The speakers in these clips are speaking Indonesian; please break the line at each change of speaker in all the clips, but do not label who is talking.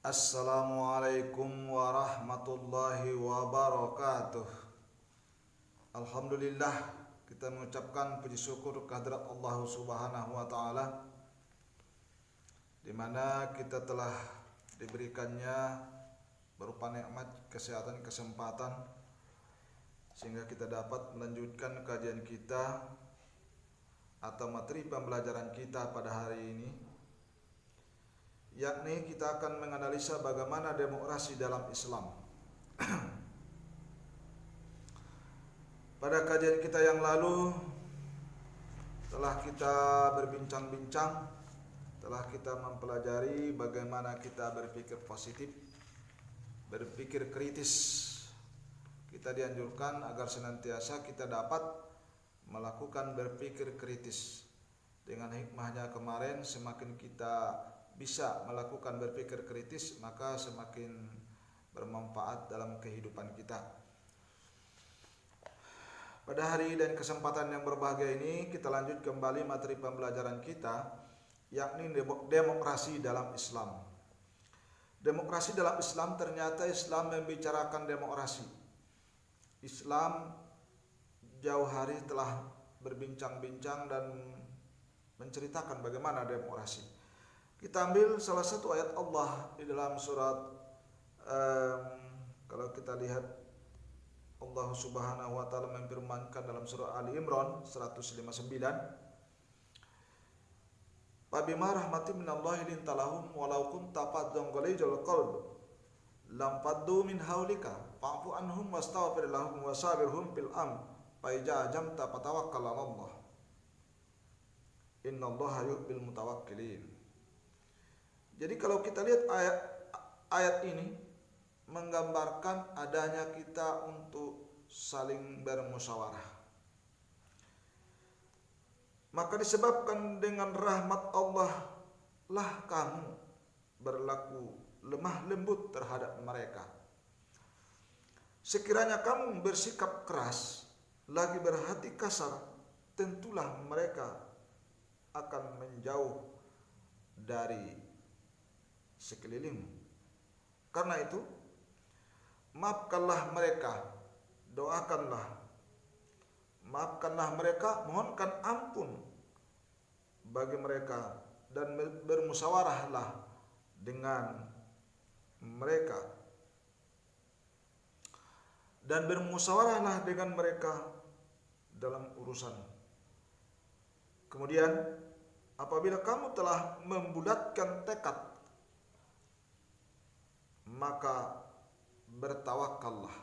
Assalamualaikum warahmatullahi wabarakatuh. Alhamdulillah, kita mengucapkan puji syukur kehadirat Allah Subhanahu wa taala di mana kita telah diberikannya berupa nikmat kesehatan, kesempatan sehingga kita dapat melanjutkan kajian kita atau materi pembelajaran kita pada hari ini, yakni kita akan menganalisa bagaimana demokrasi dalam Islam. Pada kajian kita yang lalu telah kita berbincang-bincang, telah kita mempelajari bagaimana kita berpikir positif, berpikir kritis. Kita dianjurkan agar senantiasa kita dapat melakukan berpikir kritis. Dengan hikmahnya kemarin, semakin kita bisa melakukan berpikir kritis, maka semakin bermanfaat dalam kehidupan kita. Pada hari dan kesempatan yang berbahagia ini, kita lanjut kembali materi pembelajaran kita, yakni demokrasi dalam Islam. Demokrasi dalam Islam, ternyata Islam membicarakan demokrasi. Islam jauh hari telah berbincang-bincang dan menceritakan bagaimana demokrasi. Kita ambil salah satu ayat Allah di dalam surat, kalau kita lihat Allah Subhanahu wa taala memfirmankan dalam surah Ali Imran 159, "Fabima rahmatin minallahi lintalahum walau kunta faddan ghalidhal qalb lam faddu min haulika fa'fu anhum wastaghfir lahum wasabirhum fil amr fa idza jamta fatawakkal 'ala Allah innallaha yuhibbil mutawakkilin." Jadi kalau kita lihat ayat ini menggambarkan adanya kita untuk saling bermusyawarah. Maka disebabkan dengan rahmat Allah lah kamu berlaku lemah lembut terhadap mereka. Sekiranya kamu bersikap keras, lagi berhati kasar, tentulah mereka akan menjauh dari sekelilingmu. Karena itu, maafkanlah mereka, maafkanlah mereka, mohonkan ampun bagi mereka, dan bermusyawarahlah dengan mereka. Dalam urusan. Kemudian, apabila kamu telah membulatkan tekad, maka bertawakallah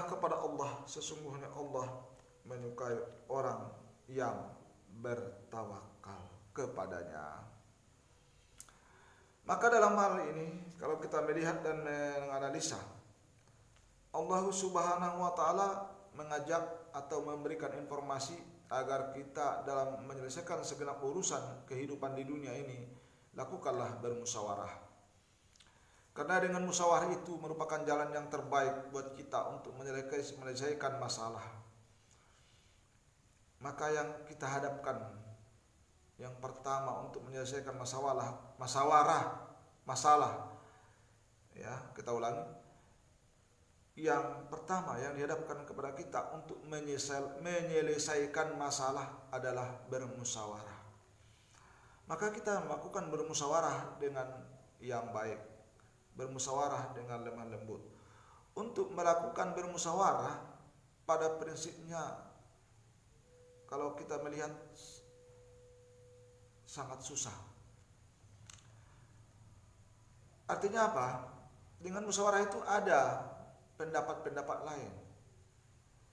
kepada Allah. Sesungguhnya Allah menyukai orang yang bertawakal kepadanya. Maka dalam hal ini, kalau kita melihat dan menganalisa, Allah Subhanahu wa taala mengajak atau memberikan informasi agar kita dalam menyelesaikan segenap urusan kehidupan di dunia ini, lakukanlah bermusyawarah. Karena dengan musyawarah itu merupakan jalan yang terbaik buat kita untuk menyelesaikan masalah. Maka yang kita hadapkan, yang pertama untuk menyelesaikan masalah. Ya, kita ulangi. Yang pertama yang dihadapkan kepada kita untuk menyelesaikan masalah adalah bermusyawarah. Maka kita melakukan bermusyawarah dengan yang baik, bermusyawarah dengan lemah lembut. Untuk melakukan bermusyawarah pada prinsipnya, kalau kita melihat sangat susah. Artinya apa? Dengan musyawarah itu ada pendapat-pendapat lain.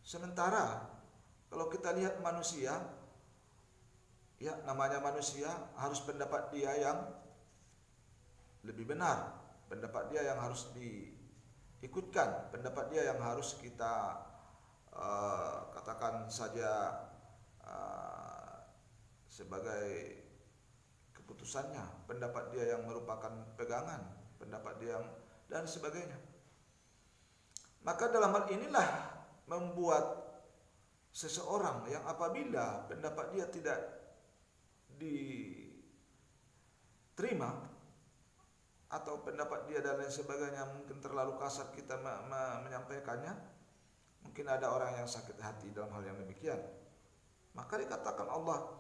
Sementara kalau kita lihat manusia, ya, namanya manusia, harus pendapat dia yang lebih benar, pendapat dia yang harus diikutkan, pendapat dia yang harus kita katakan saja sebagai keputusannya, pendapat dia yang merupakan pegangan, pendapat dia yang dan sebagainya. Maka dalam hal inilah membuat seseorang yang apabila pendapat dia tidak terima, atau pendapat dia dan lain sebagainya mungkin terlalu kasar kita menyampaikannya, mungkin ada orang yang sakit hati dalam hal yang demikian, maka dikatakan Allah,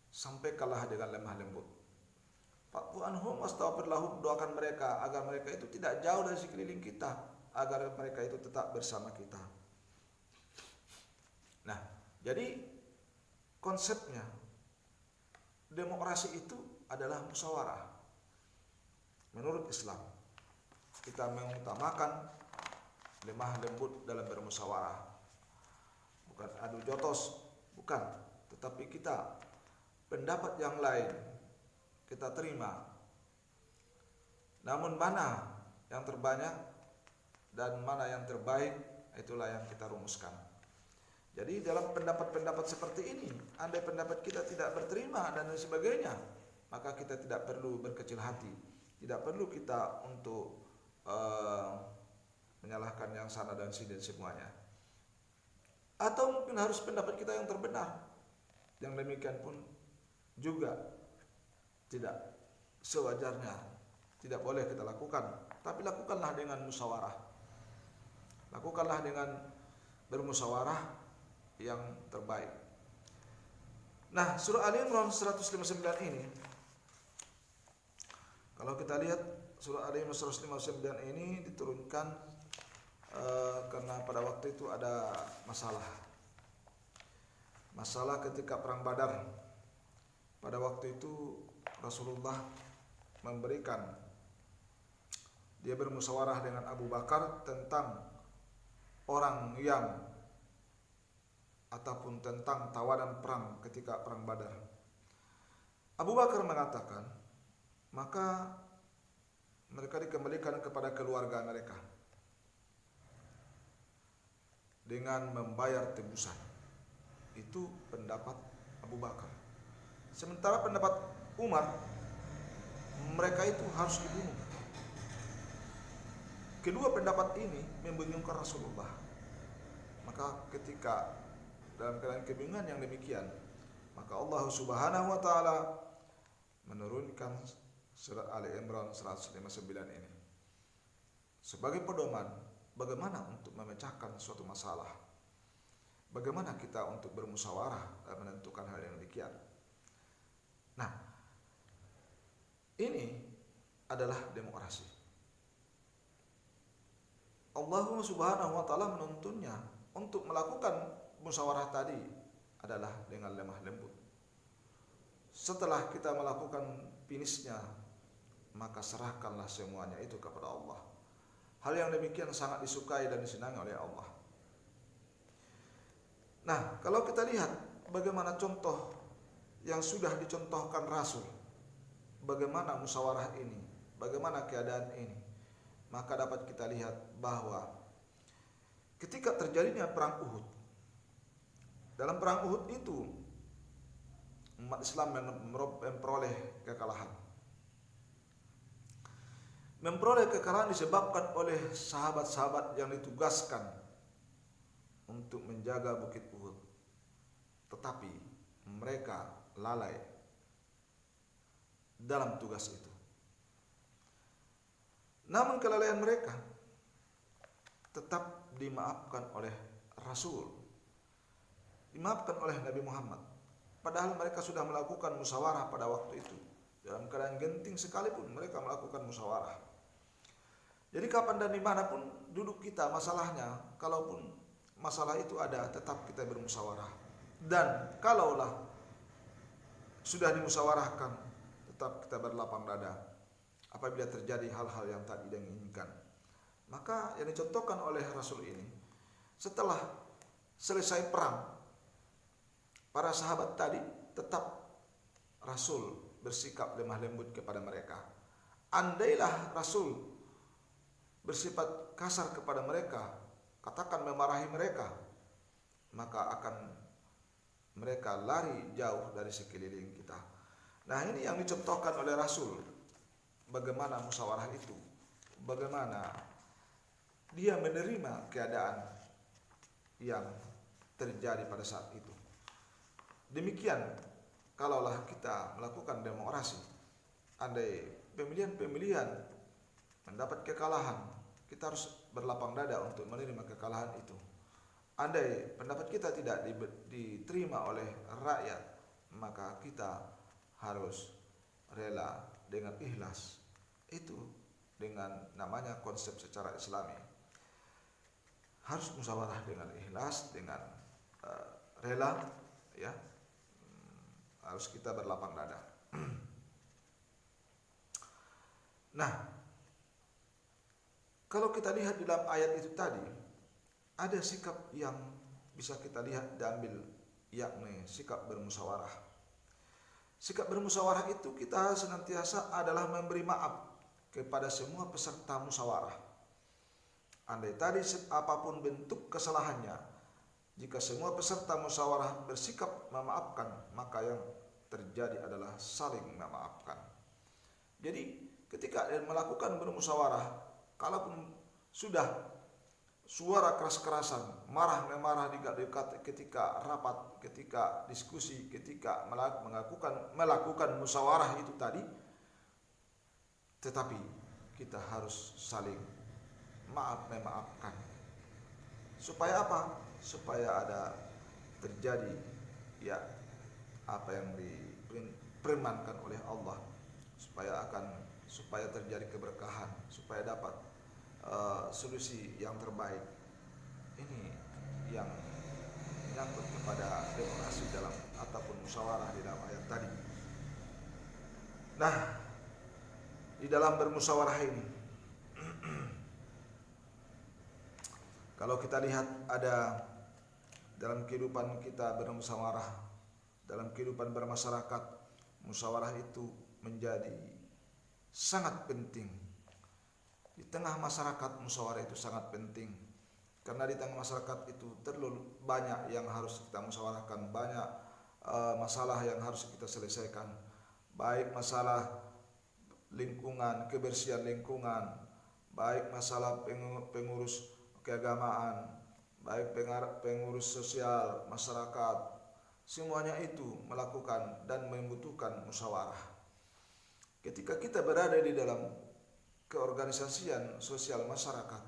sampaikanlah dengan lemah lembut. Fa'fu anhum wastaghfir lahum, doakan mereka agar mereka itu tidak jauh dari sekeliling kita, agar mereka itu tetap bersama kita. Nah, jadi konsepnya demokrasi itu adalah musyawarah. Menurut Islam, kita mengutamakan lemah lembut dalam bermusyawarah, bukan adu jotos, bukan, tetapi kita pendapat yang lain kita terima, namun mana yang terbanyak dan mana yang terbaik, itulah yang kita rumuskan. Jadi dalam pendapat-pendapat seperti ini, andai pendapat kita tidak berterima dan sebagainya, maka kita tidak perlu berkecil hati, tidak perlu kita untuk menyalahkan yang sana dan sini dan semuanya. Atau mungkin harus pendapat kita yang terbenar, yang demikian pun juga tidak sewajarnya, tidak boleh kita lakukan. Tapi lakukanlah dengan musyawarah, lakukanlah dengan bermusyawarah yang terbaik. Nah, surah Ali Imran 159 ini, kalau kita lihat surah Ali Imran 159 ini diturunkan karena pada waktu itu ada masalah ketika perang Badar. Pada waktu itu Rasulullah dia bermusyawarah dengan Abu Bakar tentang orang yang ataupun tentang tawanan perang ketika perang Badar. Abu Bakar mengatakan, maka mereka dikembalikan kepada keluarga mereka dengan membayar tebusan. Itu pendapat Abu Bakar. Sementara pendapat Umar, mereka itu harus dibunuh. Kedua pendapat ini membingungkan Rasulullah. Maka ketika dalam keadaan kebingungan yang demikian, maka Allah Subhanahu wa taala menurunkan surat Ali Imran 159 ini sebagai pedoman bagaimana untuk memecahkan suatu masalah. Bagaimana kita untuk bermusyawarah dan menentukan hal yang demikian. Nah, ini adalah demokrasi. Allah Subhanahu wa taala menuntunnya untuk melakukan musyawarah tadi adalah dengan lemah lembut. Setelah kita melakukan finishnya, maka serahkanlah semuanya itu kepada Allah. Hal yang demikian sangat disukai dan disenangi oleh Allah. Nah, kalau kita lihat bagaimana contoh yang sudah dicontohkan Rasul, bagaimana musyawarah ini, bagaimana keadaan ini, maka dapat kita lihat bahwa ketika terjadinya perang Uhud, dalam perang Uhud itu umat Islam memperoleh kekalahan. Memperoleh kekalahan disebabkan oleh sahabat-sahabat yang ditugaskan untuk menjaga bukit Uhud, tetapi mereka lalai dalam tugas itu. Namun kelalaian mereka tetap dimaafkan oleh Rasul, dimaafkan oleh Nabi Muhammad. Padahal mereka sudah melakukan musyawarah pada waktu itu. Dalam keadaan genting sekalipun mereka melakukan musyawarah. Jadi kapan dan dimanapun duduk kita masalahnya, kalaupun masalah itu ada, tetap kita bermusyawarah. Dan kalaulah sudah dimusyawarahkan, tetap kita berlapang dada apabila terjadi hal-hal yang tak diinginkan. Maka yang dicontohkan oleh Rasul ini, setelah selesai perang, para sahabat tadi tetap Rasul bersikap lemah lembut kepada mereka. Andailah Rasul bersifat kasar kepada mereka, katakan memarahi mereka, maka akan mereka lari jauh dari sekeliling kita. Nah, ini yang dicontohkan oleh Rasul, bagaimana musyawarah itu, bagaimana dia menerima keadaan yang terjadi pada saat itu. Demikian kalaulah kita melakukan demokrasi, andai pemilihan mendapat kekalahan, kita harus berlapang dada untuk menerima kekalahan itu. Andai pendapat kita tidak diterima oleh rakyat, maka kita harus rela dengan ikhlas. Itu dengan namanya konsep secara Islami. Harus musyawarah dengan ikhlas, dengan rela, ya. Harus kita berlapang dada. Nah, kalau kita lihat di dalam ayat itu tadi, ada sikap yang bisa kita lihat dan ambil, yakni sikap bermusyawarah. Sikap bermusyawarah itu kita senantiasa adalah memberi maaf kepada semua peserta musyawarah. Andai tadi apapun bentuk kesalahannya, jika semua peserta musyawarah bersikap memaafkan, maka yang terjadi adalah saling memaafkan. Jadi ketika melakukan bermusyawarah, kalaupun sudah suara keras-kerasan, marah-marah ketika rapat, ketika diskusi, ketika melakukan musyawarah itu tadi, tetapi kita harus saling memaafkan. Supaya apa? Supaya ada terjadi ya apa yang difirmankan oleh Allah, supaya terjadi keberkahan, supaya dapat solusi yang terbaik. Ini yang menyangkut kepada demokrasi dalam ataupun musyawarah di dalam ayat tadi. Nah, di dalam bermusyawarah ini, kalau kita lihat ada dalam kehidupan kita bermusyawarah, dalam kehidupan bermasyarakat, musyawarah itu menjadi sangat penting. Di tengah masyarakat musyawarah itu sangat penting, karena di tengah masyarakat itu terlalu banyak yang harus kita musyawarahkan, banyak masalah yang harus kita selesaikan, baik masalah lingkungan, kebersihan lingkungan, baik masalah pengurus keagamaan, baik pengurus sosial masyarakat, semuanya itu melakukan dan membutuhkan musyawarah. Ketika kita berada di dalam keorganisasian sosial masyarakat,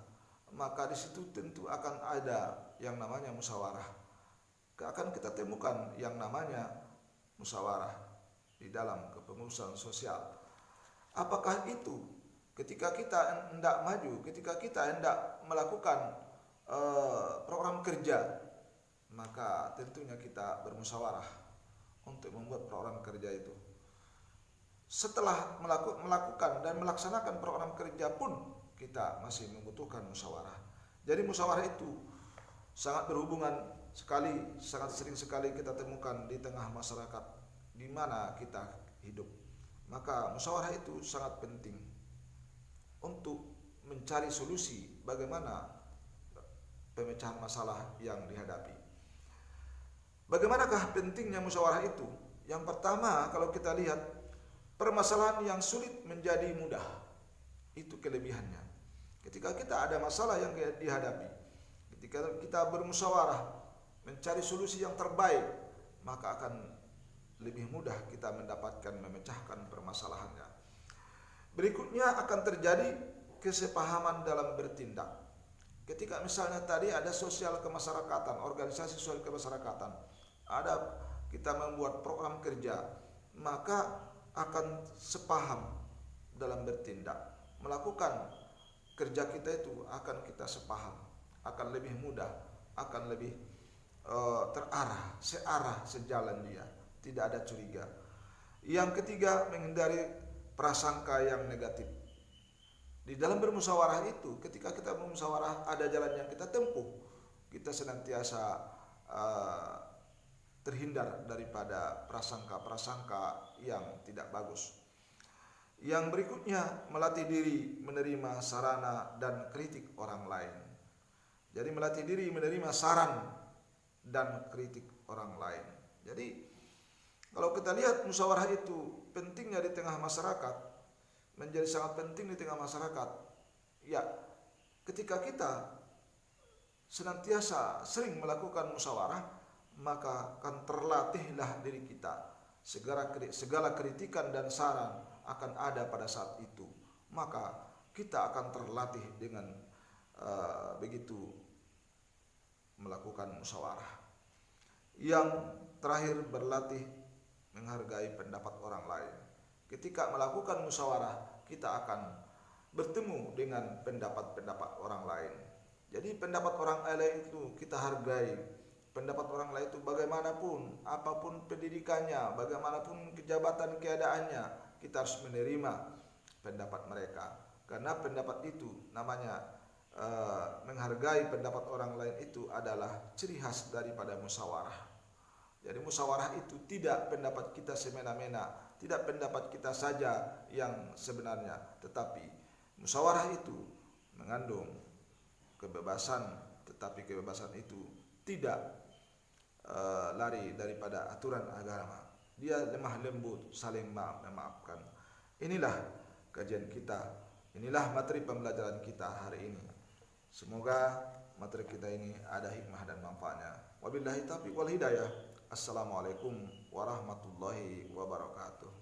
maka di situ tentu akan ada yang namanya musyawarah. Akan kita temukan yang namanya musyawarah di dalam kepengurusan sosial. Apakah itu ketika kita hendak maju, ketika kita hendak melakukan program kerja, maka tentunya kita bermusyawarah untuk membuat program kerja itu. Setelah melakukan dan melaksanakan program kerja pun kita masih membutuhkan musyawarah. Jadi musyawarah itu sangat berhubungan sekali, sangat sering sekali kita temukan di tengah masyarakat di mana kita hidup. Maka musyawarah itu sangat penting untuk mencari solusi bagaimana pemecahan masalah yang dihadapi. Bagaimanakah pentingnya musyawarah itu? Yang pertama, kalau kita lihat, permasalahan yang sulit menjadi mudah. Itu kelebihannya. Ketika kita ada masalah yang dihadapi, ketika kita bermusyawarah mencari solusi yang terbaik, maka akan lebih mudah kita mendapatkan memecahkan permasalahannya. Berikutnya akan terjadi kesepahaman dalam bertindak. Ketika misalnya tadi ada sosial kemasyarakatan, organisasi sosial kemasyarakatan, ada kita membuat program kerja, maka akan sepaham dalam bertindak. Melakukan kerja kita itu akan kita sepaham, akan lebih mudah, akan lebih terarah, searah, sejalan dia, tidak ada curiga. Yang ketiga, menghindari prasangka yang negatif. Di dalam bermusyawarah itu, ketika kita bermusyawarah ada jalan yang kita tempuh, kita senantiasa terhindar daripada prasangka-prasangka yang tidak bagus. Yang berikutnya, melatih diri menerima sarana dan kritik orang lain. Jadi melatih diri menerima saran dan kritik orang lain. Jadi kalau kita lihat musyawarah itu pentingnya di tengah masyarakat, menjadi sangat penting di tengah masyarakat. Ya, ketika kita senantiasa sering melakukan musyawarah, maka akan terlatihlah diri kita. Segala kritikan dan saran akan ada pada saat itu. Maka kita akan terlatih dengan begitu melakukan musyawarah. Yang terakhir, berlatih menghargai pendapat orang lain. Ketika melakukan musyawarah, kita akan bertemu dengan pendapat-pendapat orang lain. Jadi pendapat orang lain itu kita hargai. Pendapat orang lain itu bagaimanapun, apapun pendidikannya, bagaimanapun kejabatan keadaannya, kita harus menerima pendapat mereka. Karena pendapat itu namanya menghargai pendapat orang lain itu adalah ciri khas daripada musyawarah. Jadi musyawarah itu tidak pendapat kita semena-mena, tidak pendapat kita saja yang sebenarnya, tetapi musyawarah itu mengandung kebebasan, tetapi kebebasan itu tidak lari daripada aturan agama. Dia lemah lembut, saling memaafkan. Inilah kajian kita, inilah materi pembelajaran kita hari ini. Semoga materi kita ini ada hikmah dan manfaatnya. Wabillahi taufiq wal hidayah. Assalamualaikum warahmatullahi wabarakatuh.